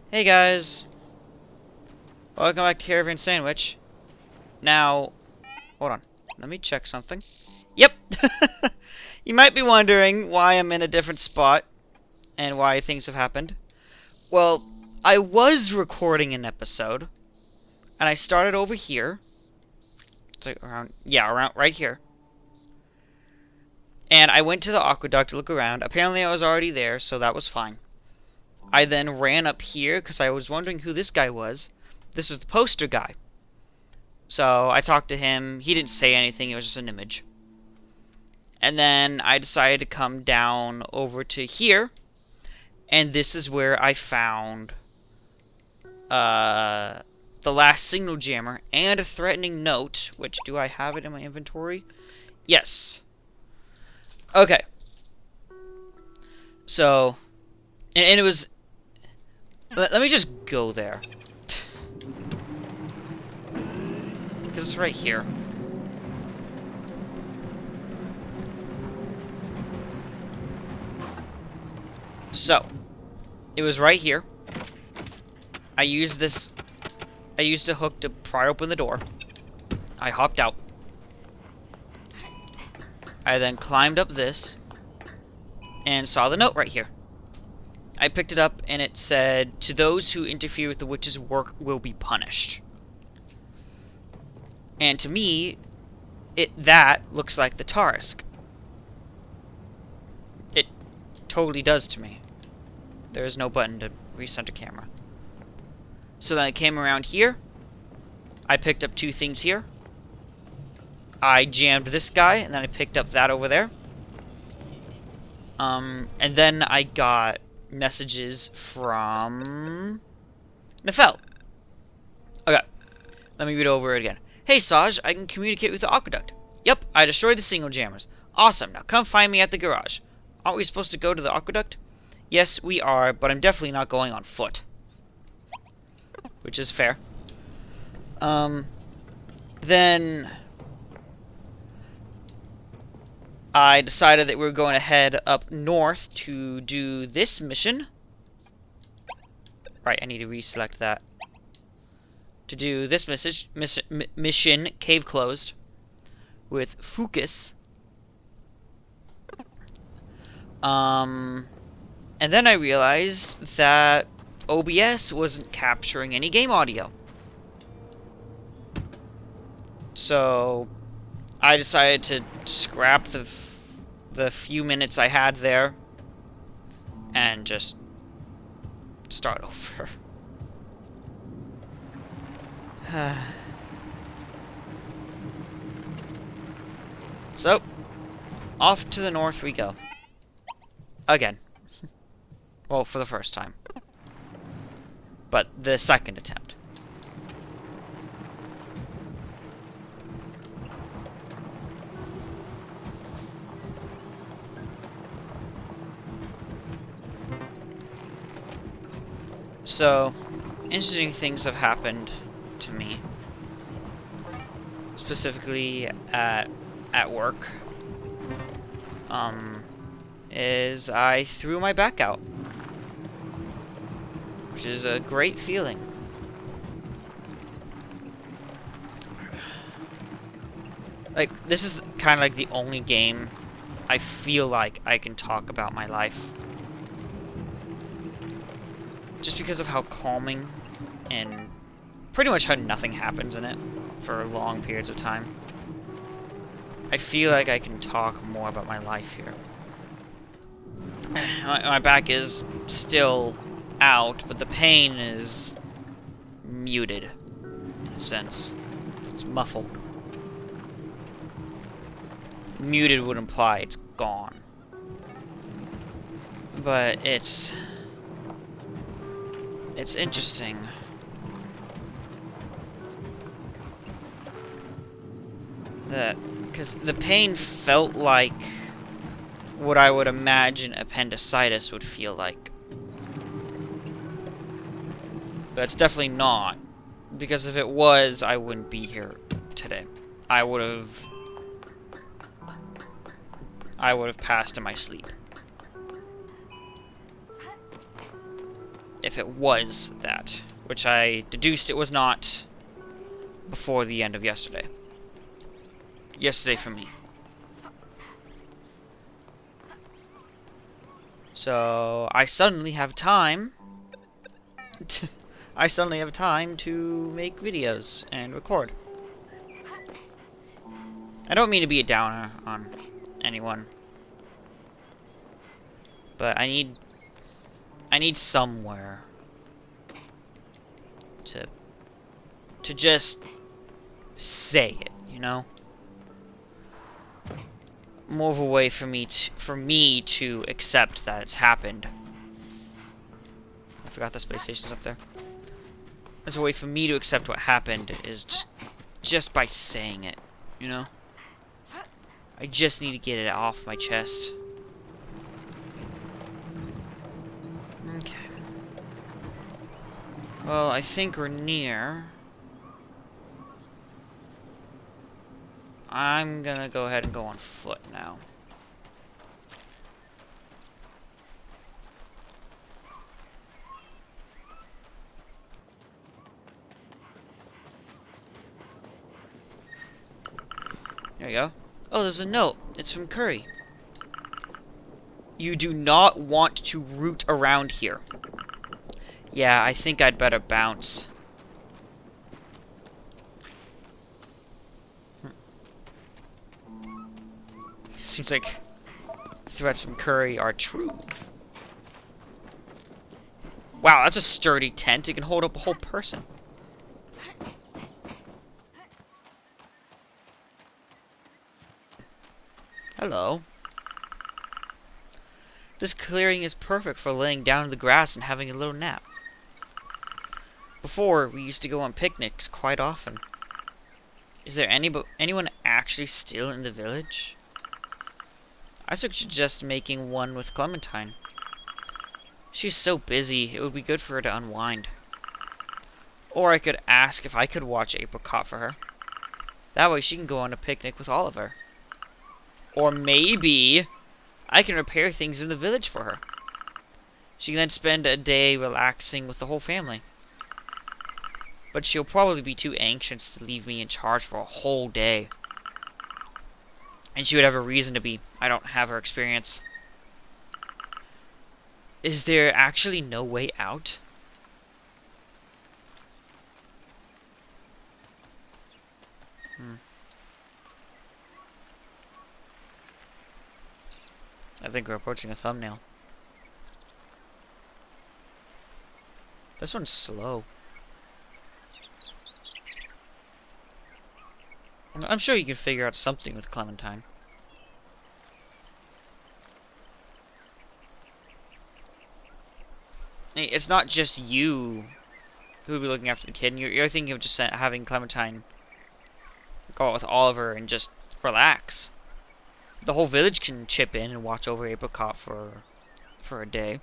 Hey guys, welcome back to Caravan SandWitch. Now, hold on, let me check something. Yep! You might be wondering why I'm in a different spot and why things have happened. Well, I was recording an episode, and I started over here. It's like around right here. And I went to the aqueduct to look around. Apparently I was already there, so that was fine. I then ran up here because I was wondering who this guy was. This was the poster guy. So I talked to him. He didn't say anything. It was just an image. And then I decided to come down over to here. And this is where I found the last signal jammer and a threatening note. Which, do I have it in my inventory? Yes. Okay. So, and it was... Let me just go there. Because it's right here. So, it was right here. I used a hook to pry open the door. I hopped out. I then climbed up this and saw the note right here. I picked it up and it said, "To those who interfere with the witch's work will be punished." And to me, that looks like the TARAASK. It totally does to me. There is no button to recenter camera. So then I came around here. I picked up two things here. I jammed this guy, and then I picked up that over there. And then I got messages from Nefel. Okay, let me read over it again. "Hey Saj, I can communicate with the aqueduct. Yep, I destroyed the signal jammers. Awesome, now come find me at the garage. Aren't we supposed to go to the aqueduct? Yes, we are, but I'm definitely not going on foot." Which is fair. Then I decided that we were going to head up north to do this mission. Right, I need to reselect that. To do this mission, cave closed, with Focus. And then I realized that OBS wasn't capturing any game audio. So I decided to scrap the few minutes I had there and just start over. So, off to the north we go. Again. Well, for the first time. But the second attempt. So, interesting things have happened to me. Specifically at work. Is I threw my back out. Which is a great feeling. Like, this is kind of like the only game I feel like I can talk about my life. Just because of how calming and pretty much how nothing happens in it for long periods of time. I feel like I can talk more about my life here. My back is still out, but the pain is muted, in a sense. It's muffled. Muted would imply it's gone. But it's interesting. Because the pain felt like what I would imagine appendicitis would feel like. But it's definitely not. Because if it was, I wouldn't be here today. I would have passed in my sleep. if it was that, which I deduced it was not before the end of yesterday. Yesterday for me. So I suddenly have time. I suddenly have time to make videos and record. I don't mean to be a downer on anyone, but I need somewhere to just say it, you know? More of a way for me to accept that it's happened. I forgot the space station's up there. There's a way for me to accept what happened is just by saying it, you know? I just need to get it off my chest. Okay. Well, I think we're near. I'm gonna go ahead and go on foot now. There you go. Oh, there's a note. It's from Curry. You do not want to root around here. Yeah, I think I'd better bounce. Seems like threats from Curry are true. Wow, that's a sturdy tent. It can hold up a whole person. Hello. This clearing is perfect for laying down in the grass and having a little nap. Before, we used to go on picnics quite often. Is there anyone actually still in the village? I suggest making one with Clementine. She's so busy, it would be good for her to unwind. Or I could ask if I could watch Apricot for her. That way she can go on a picnic with Oliver. Or maybe I can repair things in the village for her. She can then spend a day relaxing with the whole family. But she'll probably be too anxious to leave me in charge for a whole day. And she would have a reason to be. I don't have her experience. Is there actually no way out? I think we're approaching a thumbnail. This one's slow. I'm sure you can figure out something with Clementine. It's not just you who will be looking after the kid. You're thinking of just having Clementine go out with Oliver and just relax. The whole village can chip in and watch over Apricot for a day.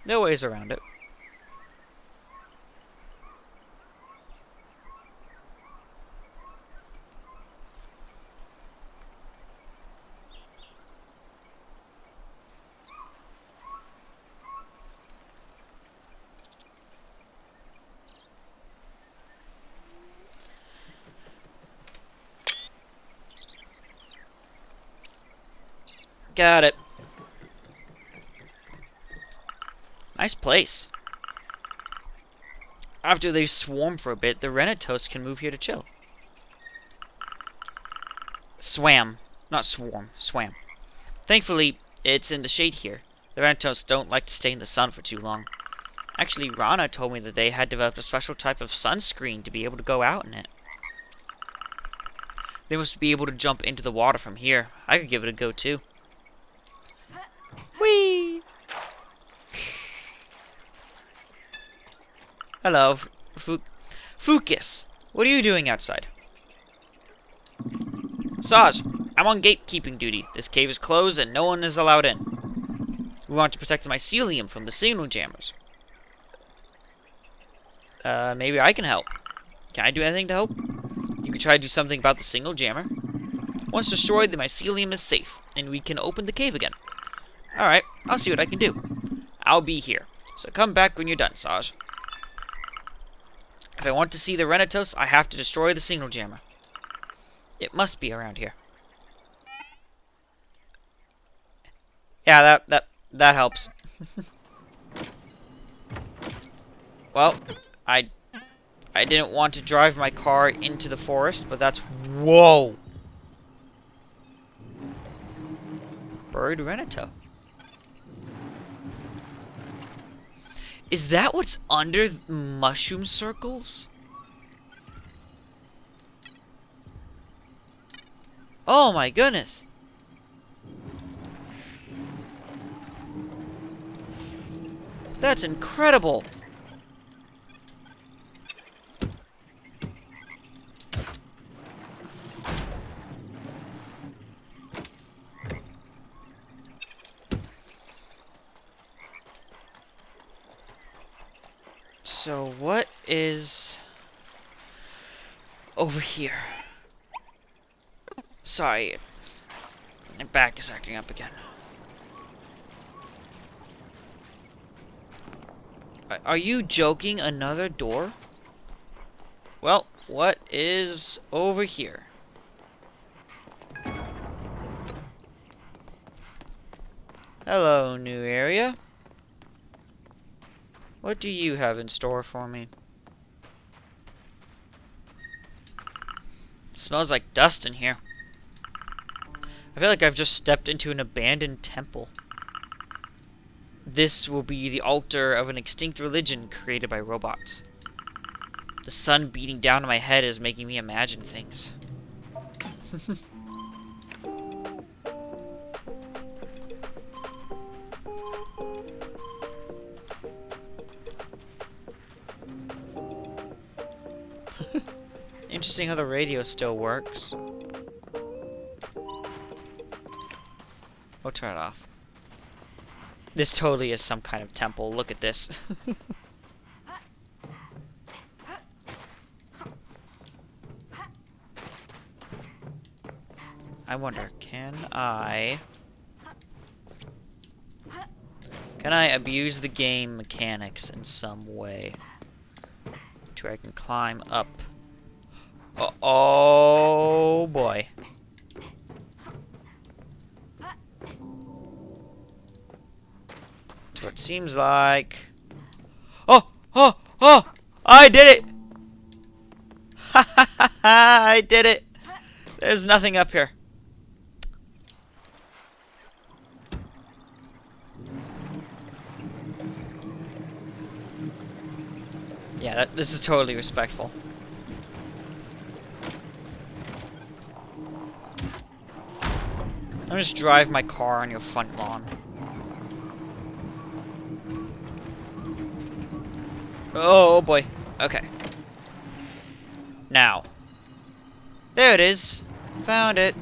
There are ways around it. Got it. Nice place. After they swarm for a bit, the Renatos can move here to chill. Swam. Not swarm. Swam. Thankfully, it's in the shade here. The Renatos don't like to stay in the sun for too long. Actually, Rana told me that they had developed a special type of sunscreen to be able to go out in it. They must be able to jump into the water from here. I could give it a go too. Whee! Hello, Fucus. What are you doing outside? Saj, I'm on gatekeeping duty. This cave is closed and no one is allowed in. We want to protect the mycelium from the signal jammers. Maybe I can help. Can I do anything to help? You could try to do something about the signal jammer. Once destroyed, the mycelium is safe, and we can open the cave again. Alright, I'll see what I can do. I'll be here. So come back when you're done, Saj. If I want to see the Renatos, I have to destroy the signal jammer. It must be around here. Yeah, that helps. Well, I didn't want to drive my car into the forest, but that's... Whoa! Buried Renato. Is that what's under mushroom circles? Oh my goodness! That's incredible! So what is over here? Sorry, my back is acting up again. Are you joking? Another door? Well, what is over here? Hello, new area. What do you have in store for me? It smells like dust in here. I feel like I've just stepped into an abandoned temple. This will be the altar of an extinct religion created by robots. The sun beating down on my head is making me imagine things. Interesting how the radio still works. We'll turn it off. This totally is some kind of temple. Look at this. I wonder, can I abuse the game mechanics in some way to where I can climb up? Oh boy. So it seems like... Oh! I did it! Ha ha ha ha! I did it! There's nothing up here. Yeah, this is totally respectful. I'm just drive my car on your front lawn. Oh boy. Okay. Now. There it is. Found it.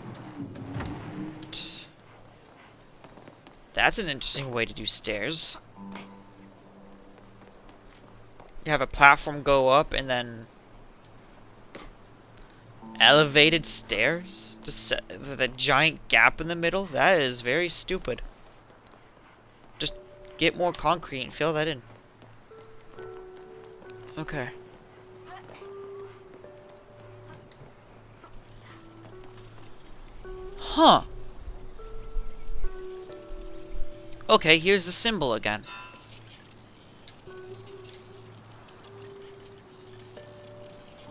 That's an interesting way to do stairs. You have a platform go up and then elevated stairs? Just with a giant gap in the middle? That is very stupid. Just get more concrete and fill that in. Okay. Huh. Okay, here's the symbol again.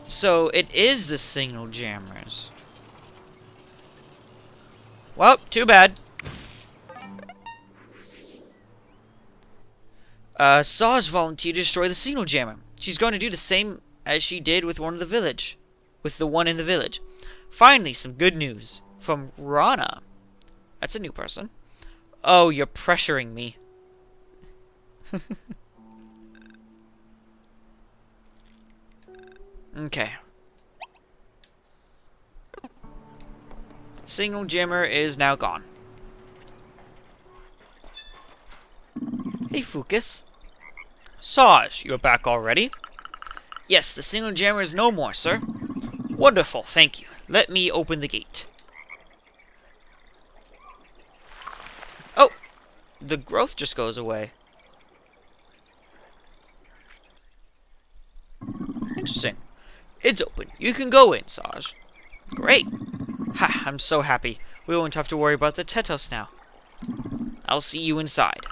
So, it is the signal jammers. Well, too bad. Saw's volunteered to destroy the signal jammer. She's going to do the same as she did with the one in the village. Finally, some good news. From Rana. That's a new person. Oh, you're pressuring me. Okay. Signal jammer is now gone. Hey, Fucus. Saj, you're back already? Yes, the signal jammer is no more, sir. Wonderful, thank you. Let me open the gate. Oh! the growth just goes away. Interesting. It's open. You can go in, Saj. Great. Ha, I'm so happy. We won't have to worry about the Tetos now. I'll see you inside.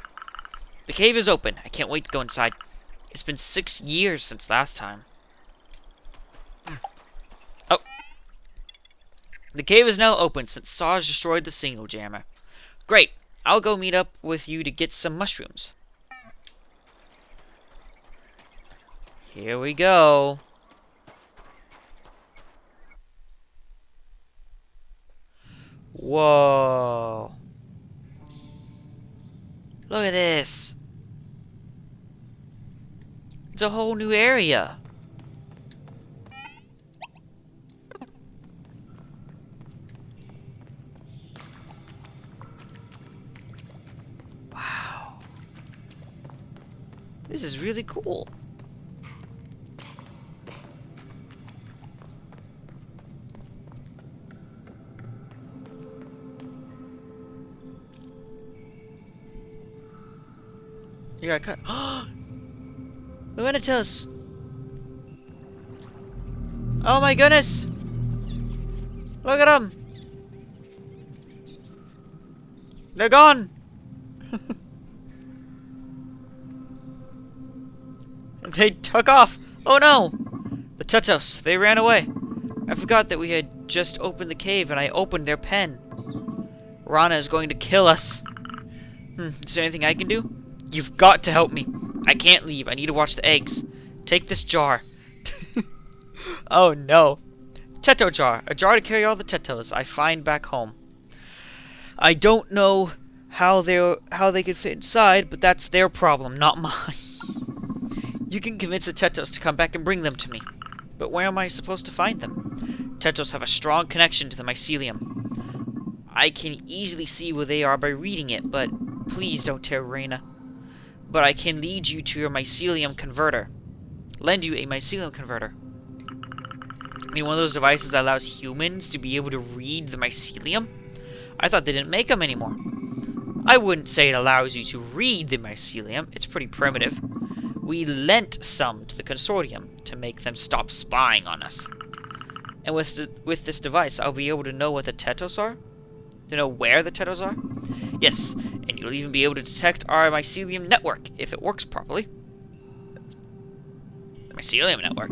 The cave is open. I can't wait to go inside. It's been 6 years since last time. Oh. The cave is now open since Saj destroyed the signal jammer. Great. I'll go meet up with you to get some mushrooms. Here we go. Whoa. Look at this. It's a whole new area. Wow. This is really cool. You gotta cut. The Venatos! Oh my goodness! Look at them! They're gone! They took off! Oh no! The Tetos, they ran away. I forgot that we had just opened the cave and I opened their pen. Rana is going to kill us. Is there anything I can do? You've got to help me. I can't leave. I need to watch the eggs. Take this jar. Oh no. Teto jar. A jar to carry all the Tetos I find back home. I don't know how they could fit inside, but that's their problem, not mine. You can convince the Tetos to come back and bring them to me. But where am I supposed to find them? Tetos have a strong connection to the mycelium. I can easily see where they are by reading it, but please don't tell Reina. But I can lead you to your mycelium converter. Lend you a mycelium converter. I mean, one of those devices that allows humans to be able to read the mycelium? I thought they didn't make them anymore. I wouldn't say it allows you to read the mycelium. It's pretty primitive. We lent some to the consortium to make them stop spying on us. And with this device, I'll be able to know what the Tetos are? To know where the Tetos are? Yes, and you'll even be able to detect our mycelium network if it works properly. The mycelium network?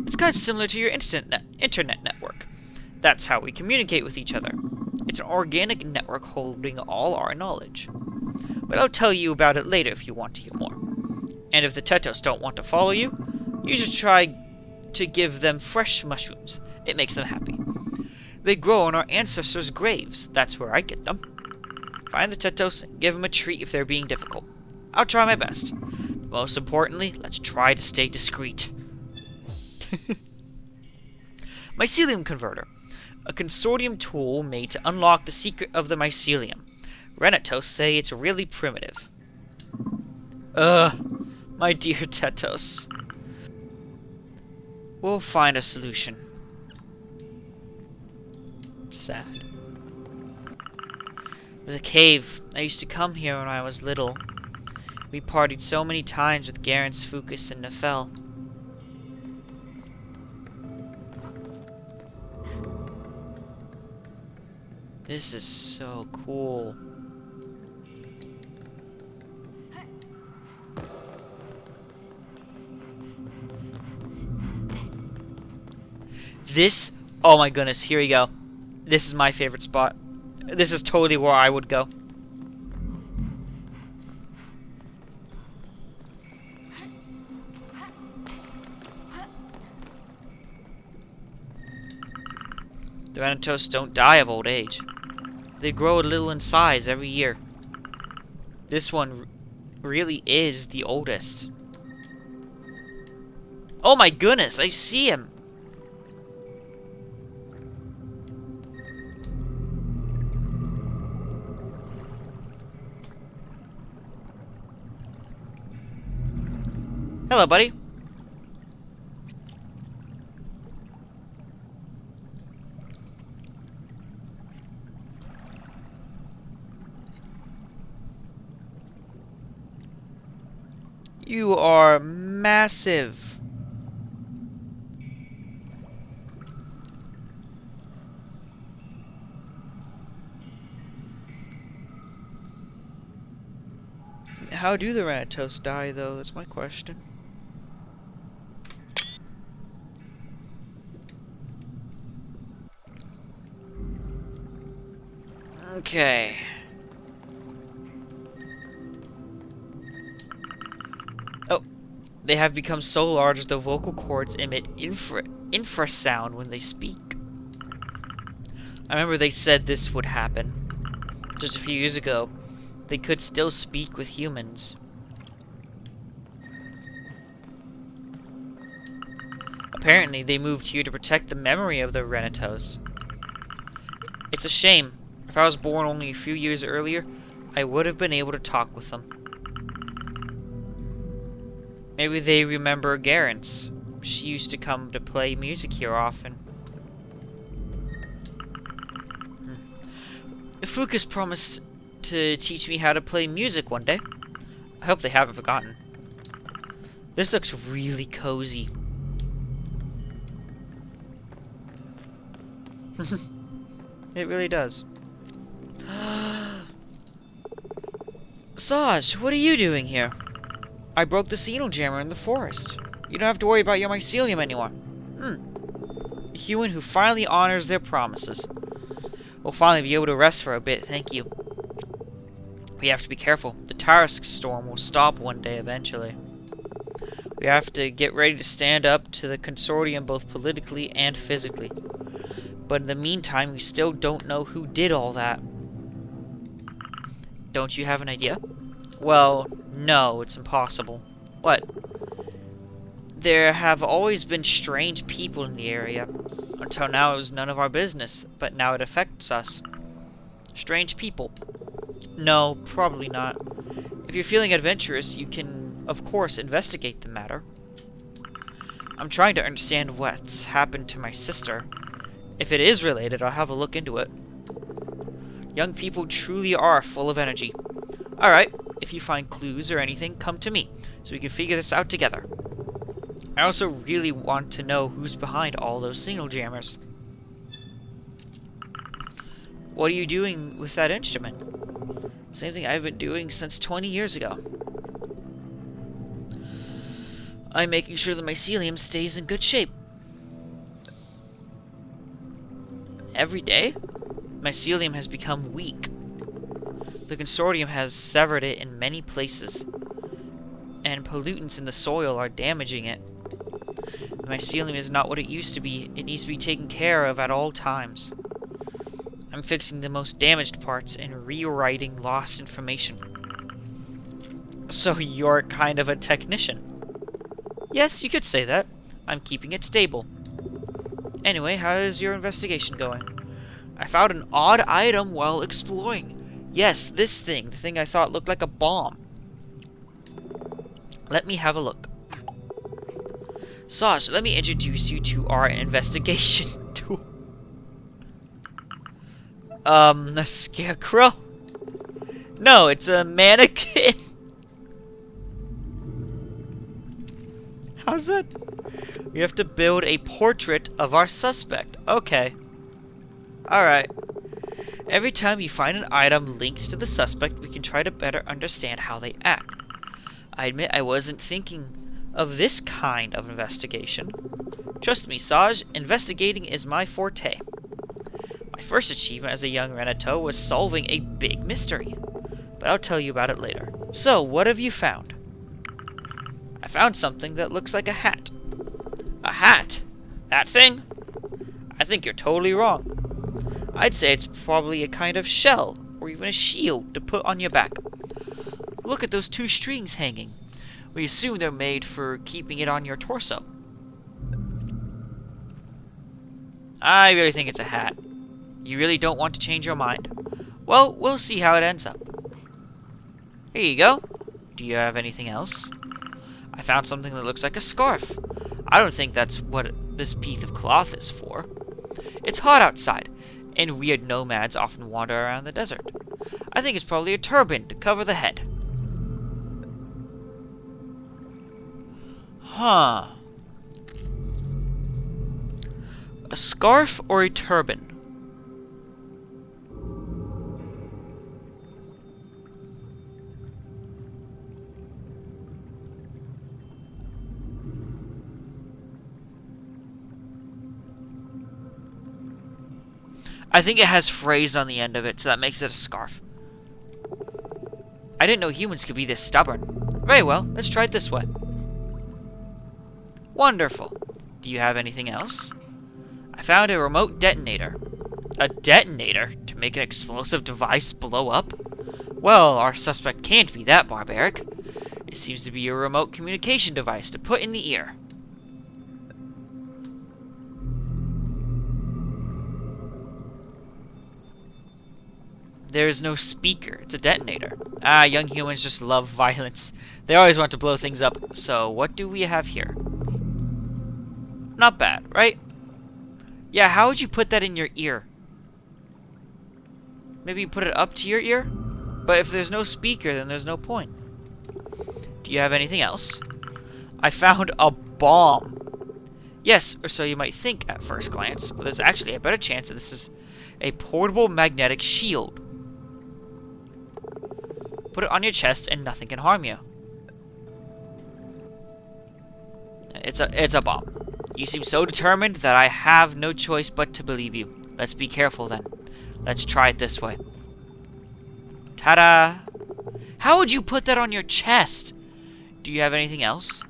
It's kind of similar to your internet network. That's how we communicate with each other. It's an organic network holding all our knowledge. But I'll tell you about it later if you want to hear more. And if the Tetos don't want to follow you, you should try to give them fresh mushrooms. It makes them happy. They grow on our ancestors' graves. That's where I get them. Find the Tetos and give them a treat if they're being difficult. I'll try my best. But most importantly, let's try to stay discreet. Mycelium Converter. A consortium tool made to unlock the secret of the mycelium. Renatos say it's really primitive. My dear Tetos. We'll find a solution. It's sad. The cave. I used to come here when I was little. We partied so many times with Garance, Fucus, and Nefel. This is so cool. This, oh my goodness, here we go. This is my favorite spot. This is totally where I would go. The Renatos don't die of old age. They grow a little in size every year. This one really is the oldest. Oh my goodness, I see him! Hello, buddy. You are massive. How do the Ranatos die, though? That's my question. Okay. Oh, they have become so large that the vocal cords emit infrasound when they speak. I remember they said this would happen. Just a few years ago, they could still speak with humans. Apparently, they moved here to protect the memory of the Ranatos. It's a shame. If I was born only a few years earlier, I would have been able to talk with them. Maybe they remember Garance. She used to come to play music here often. Fuka's promised to teach me how to play music one day. I hope they haven't forgotten. This looks really cozy. It really does. Saj, what are you doing here? I broke the signal jammer in the forest. You don't have to worry about your mycelium anymore. A human who finally honors their promises. We'll finally be able to rest for a bit, thank you. We have to be careful. The TARAASK storm will stop one day eventually. We have to get ready to stand up to the consortium both politically and physically. But in the meantime, we still don't know who did all that. Don't you have an idea? Well, no, it's impossible. What? There have always been strange people in the area. Until now, it was none of our business, but now it affects us. Strange people. No, probably not. If you're feeling adventurous, you can, of course, investigate the matter. I'm trying to understand what's happened to my sister. If it is related, I'll have a look into it. Young people truly are full of energy. Alright, if you find clues or anything, come to me, so we can figure this out together. I also really want to know who's behind all those signal jammers. What are you doing with that instrument? Same thing I've been doing since 20 years ago. I'm making sure the mycelium stays in good shape. Every day, mycelium has become weak. The consortium has severed it in many places, and pollutants in the soil are damaging it. The mycelium is not what it used to be. It needs to be taken care of at all times. I'm fixing the most damaged parts and rewriting lost information. So you're kind of a technician? Yes, you could say that. I'm keeping it stable. Anyway, how is your investigation going? I found an odd item while exploring. Yes, this thing. The thing I thought looked like a bomb. Let me have a look. Saj, let me introduce you to our investigation tool. A scarecrow? No, it's a mannequin. How's that? We have to build a portrait of our suspect. Okay. Alright. Every time you find an item linked to the suspect, we can try to better understand how they act. I admit I wasn't thinking of this kind of investigation. Trust me, Saj, investigating is my forte. My first achievement as a young Renato was solving a big mystery. But I'll tell you about it later. So, what have you found? I found something that looks like a hat. A hat? That thing? I think you're totally wrong. I'd say it's probably a kind of shell, or even a shield to put on your back. Look at those two strings hanging. We assume they're made for keeping it on your torso. I really think it's a hat. You really don't want to change your mind? Well, we'll see how it ends up. Here you go. Do you have anything else? I found something that looks like a scarf. I don't think that's what this piece of cloth is for. It's hot outside, and weird nomads often wander around the desert. I think it's probably a turban to cover the head. Huh. A scarf or a turban? I think it has phrase on the end of it, so that makes it a scarf. I didn't know humans could be this stubborn. Very well, let's try it this way. Wonderful. Do you have anything else? I found a remote detonator. A detonator? To make an explosive device blow up? Well, our suspect can't be that barbaric. It seems to be a remote communication device to put in the ear. There is no speaker. It's a detonator. Ah, young humans just love violence. They always want to blow things up. So, what do we have here? Not bad, right? Yeah, how would you put that in your ear? Maybe you put it up to your ear? But if there's no speaker, then there's no point. Do you have anything else? I found a bomb. Yes, or so you might think at first glance, but there's actually a better chance that this is a portable magnetic shield. Put it on your chest and nothing can harm you. It's a bomb. You seem so determined that I have no choice but to believe you. Let's be careful then. Let's try it this way. Ta-da! How would you put that on your chest? Do you have anything else?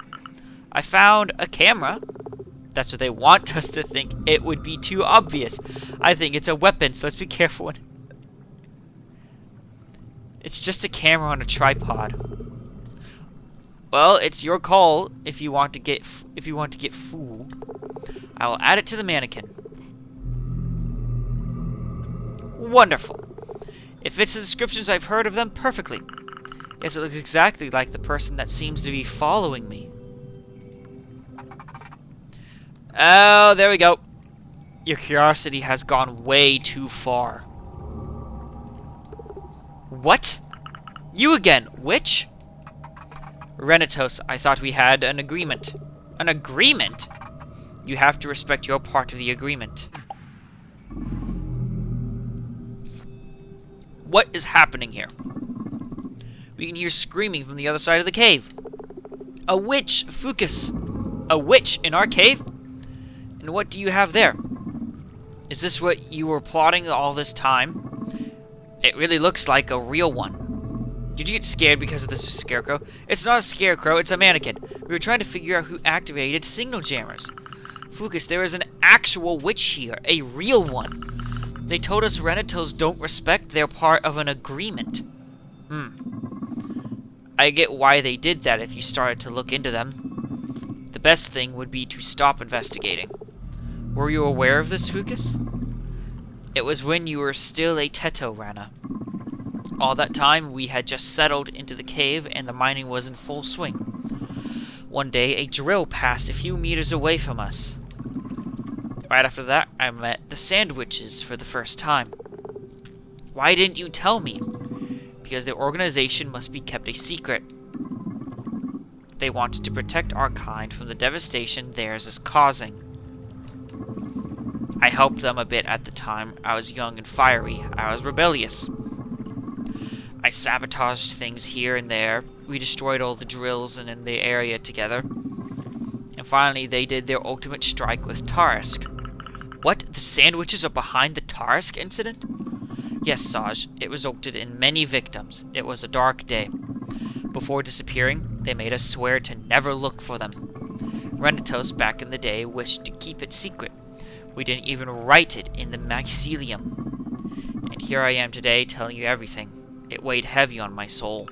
I found a camera. That's what they want us to think. It would be too obvious. I think it's a weapon, so let's be careful. It's just a camera on a tripod. Well, it's your call if you want to get fooled. I will add it to the mannequin. Wonderful. It fits the descriptions I've heard of them perfectly. Yes, it looks exactly like the person that seems to be following me. Oh, there we go. Your curiosity has gone way too far. What? You again, witch? Renatos, I thought we had an agreement. An agreement? You have to respect your part of the agreement. What is happening here? We can hear screaming from the other side of the cave. A witch, Fucus. A witch in our cave? And what do you have there? Is this what you were plotting all this time? It really looks like a real one. Did you get scared because of this scarecrow? It's not a scarecrow, it's a mannequin. We were trying to figure out who activated signal jammers. Fucus, there is an actual witch here. A real one. They told us Renatos don't respect their part of an agreement. I get why they did that if you started to look into them. The best thing would be to stop investigating. Were you aware of this, Fucus? It was when you were still a Teto, Rana. All that time, we had just settled into the cave and the mining was in full swing. One day, a drill passed a few meters away from us. Right after that, I met the SandWitches for the first time. Why didn't you tell me? Because their organization must be kept a secret. They wanted to protect our kind from the devastation theirs is causing. I helped them a bit at the time. I was young and fiery. I was rebellious. I sabotaged things here and there. We destroyed all the drills and in the area together. And finally, they did their ultimate strike with TARAASK. What? The SandWitches are behind the TARAASK incident? Yes, Saj. It resulted in many victims. It was a dark day. Before disappearing, they made us swear to never look for them. Renatos, back in the day, wished to keep it secret. We didn't even write it in the mycelium. And here I am today telling you everything. It weighed heavy on my soul.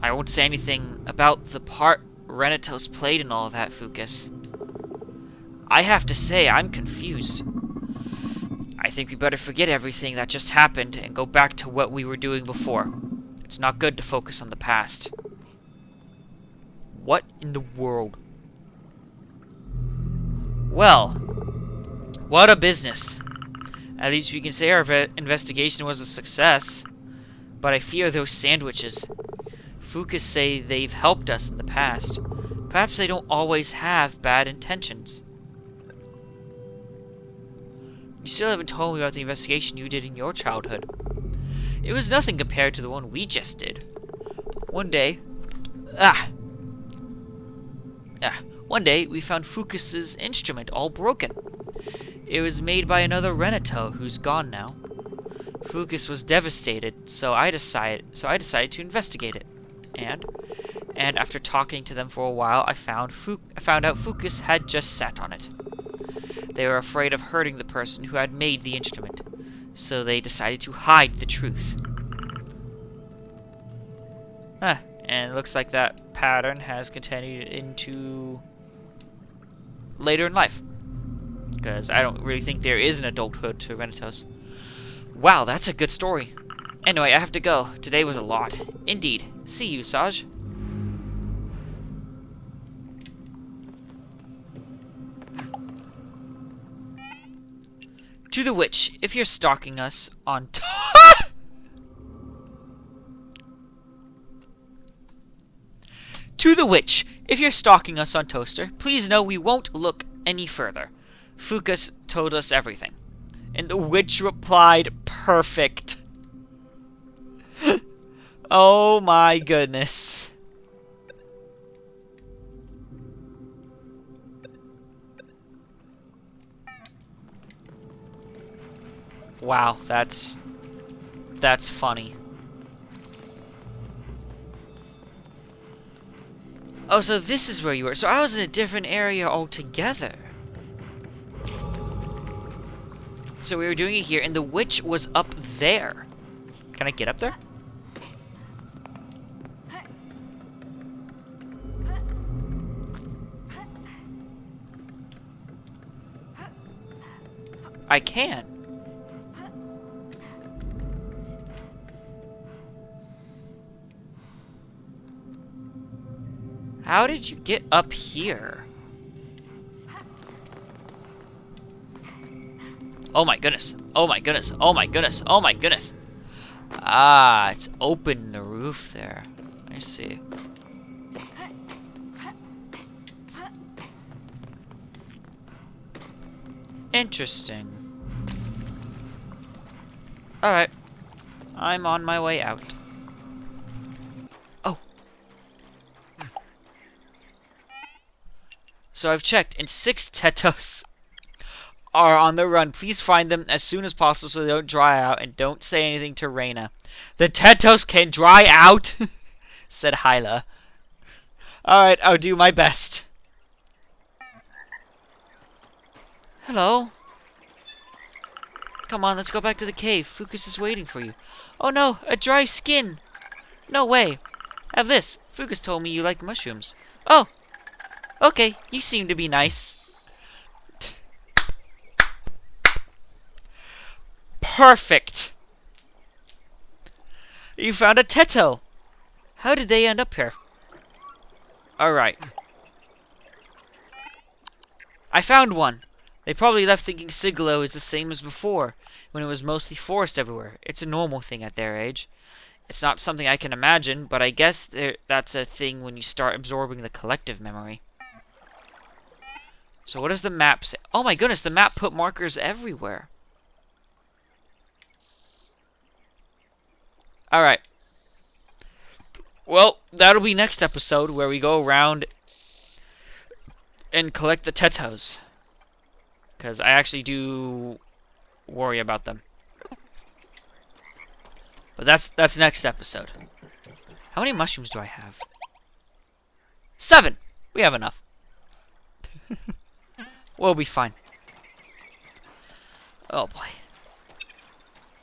I won't say anything about the part Renatos played in all of that, Fucus. I have to say, I'm confused. I think we better forget everything that just happened and go back to what we were doing before. It's not good to focus on the past. What in the world? Well, what a business. At least we can say our investigation was a success. But I fear those SandWitches. Fucus say they've helped us in the past. Perhaps they don't always have bad intentions. You still haven't told me about the investigation you did in your childhood. It was nothing compared to the one we just did. One day, we found Fucus's instrument all broken. It was made by another Renato who's gone now. Fucus was devastated, so I decided to investigate it. And after talking to them for a while, I found out Fucus had just sat on it. They were afraid of hurting the person who had made the instrument, so they decided to hide the truth. And it looks like that pattern has continued into later in life. Because I don't really think there is an adulthood to Renatos. Wow, that's a good story. Anyway, I have to go. Today was a lot. Indeed. See you, Saj. To the witch, if you're stalking us on To the witch, if you're stalking us on Toaster, please know we won't look any further. Fucus told us everything. And the witch replied, perfect. Oh my goodness. Wow, that's funny. Oh, so this is where you were. So I was in a different area altogether. So we were doing it here, and the witch was up there. Can I get up there? I can. How did you get up here? Oh my goodness. Oh my goodness. Oh my goodness. Oh my goodness. Ah, it's open in the roof there. I see. Interesting. Alright. I'm on my way out. Oh. So I've checked, and 6 Tetos are on the run. Please find them as soon as possible so they don't dry out, and don't say anything to Reina. The Tetos can dry out, said Hyla. Alright, I'll do my best. Hello? Come on, let's go back to the cave. Fucus is waiting for you. Oh no, a dry skin! No way. Have this. Fucus told me you like mushrooms. Oh! Okay, you seem to be nice. Perfect! You found a Teto! How did they end up here? Alright. I found one! They probably left thinking Sigilo is the same as before, when it was mostly forest everywhere. It's a normal thing at their age. It's not something I can imagine, but I guess that's a thing when you start absorbing the collective memory. So what does the map say? Oh my goodness, the map put markers everywhere. Alright. Well, that'll be next episode, where we go around and collect the Tetos. Because I actually do worry about them. But that's next episode. How many mushrooms do I have? 7! We have enough. We'll be fine. Oh boy.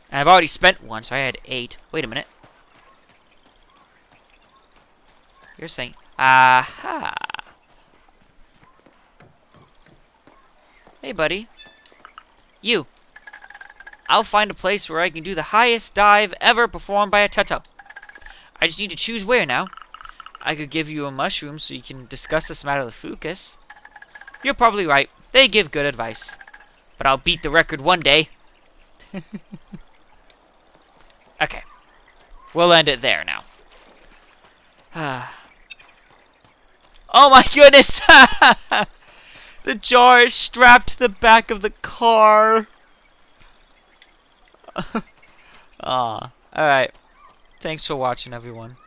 And I've already spent one, so I had 8. Wait a minute. You're saying... Aha! Hey, buddy. You. I'll find a place where I can do the highest dive ever performed by a Teto. I just need to choose where now. I could give you a mushroom so you can discuss this matter with Fucus. You're probably right. They give good advice. But I'll beat the record one day. Okay. We'll end it there now. Oh my goodness! The jar is strapped to the back of the car. Alright. Thanks for watching, everyone.